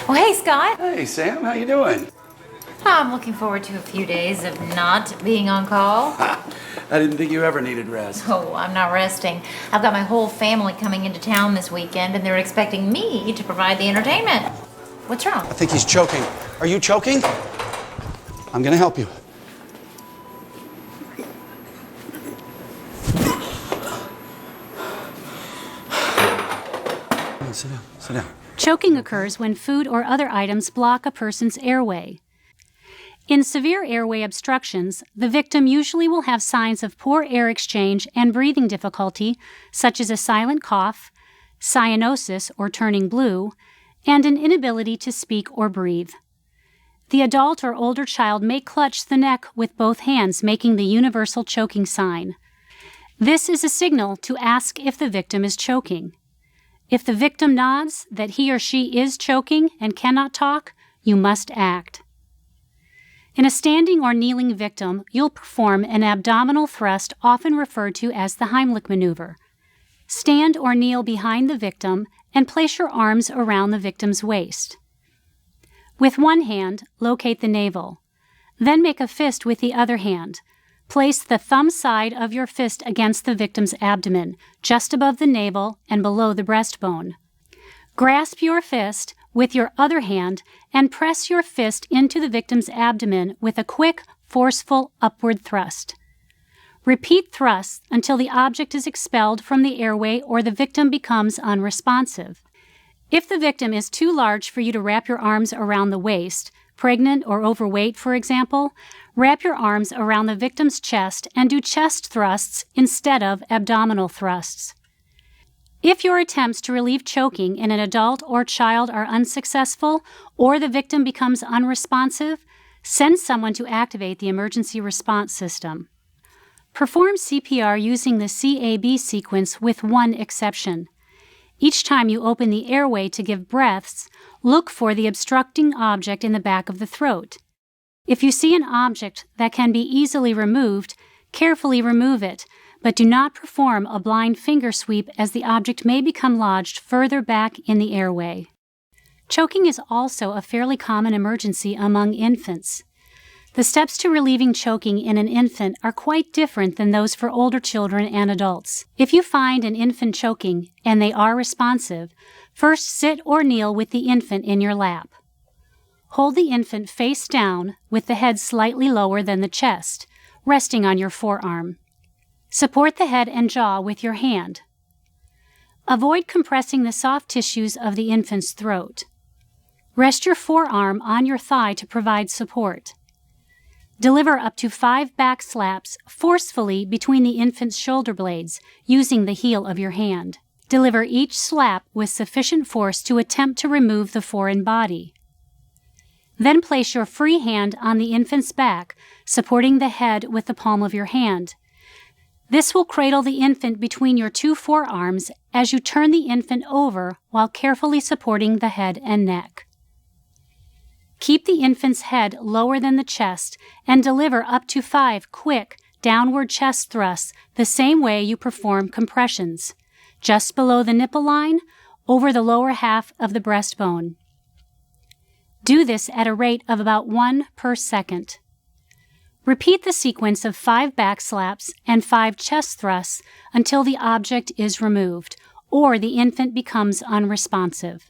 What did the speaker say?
Oh, hey, Scott. Hey, Sam, how you doing? I'm looking forward to a few days of not being on call. I didn't think you ever needed rest. Oh, I'm not resting. I've got my whole family coming into town this weekend, and they're expecting me to provide the entertainment. What's wrong? I think he's choking. Are you choking? I'm gonna help you. Sit down, sit down. Choking occurs when food or other items block a person's airway. In severe airway obstructions, the victim usually will have signs of poor air exchange and breathing difficulty, such as a silent cough, cyanosis or turning blue, and an inability to speak or breathe. The adult or older child may clutch the neck with both hands, making the universal choking sign. This is a signal to ask if the victim is choking. If the victim nods that he or she is choking and cannot talk, you must act. In a standing or kneeling victim, you'll perform an abdominal thrust often referred to as the Heimlich maneuver. Stand or kneel behind the victim and place your arms around the victim's waist. With one hand, locate the navel. Then make a fist with the other hand. Place the thumb side of your fist against the victim's abdomen, just above the navel and below the breastbone. Grasp your fist with your other hand and press your fist into the victim's abdomen with a quick, forceful upward thrust. Repeat thrusts until the object is expelled from the airway or the victim becomes unresponsive. If the victim is too large for you to wrap your arms around the waist, pregnant or overweight, for example, wrap your arms around the victim's chest and do chest thrusts instead of abdominal thrusts. If your attempts to relieve choking in an adult or child are unsuccessful or the victim becomes unresponsive, send someone to activate the emergency response system. Perform CPR using the CAB sequence with one exception. Each time you open the airway to give breaths, look for the obstructing object in the back of the throat. If you see an object that can be easily removed, carefully remove it, but do not perform a blind finger sweep as the object may become lodged further back in the airway. Choking is also a fairly common emergency among infants. The steps to relieving choking in an infant are quite different than those for older children and adults. If you find an infant choking and they are responsive, first sit or kneel with the infant in your lap. Hold the infant face down with the head slightly lower than the chest, resting on your forearm. Support the head and jaw with your hand. Avoid compressing the soft tissues of the infant's throat. Rest your forearm on your thigh to provide support. Deliver up to 5 back slaps forcefully between the infant's shoulder blades using the heel of your hand. Deliver each slap with sufficient force to attempt to remove the foreign body. Then place your free hand on the infant's back, supporting the head with the palm of your hand. This will cradle the infant between your 2 forearms as you turn the infant over while carefully supporting the head and neck. Keep the infant's head lower than the chest and deliver up to 5 quick downward chest thrusts the same way you perform compressions, just below the nipple line, over the lower half of the breastbone. Do this at a rate of about 1 per second. Repeat the sequence of 5 back slaps and 5 chest thrusts until the object is removed or the infant becomes unresponsive.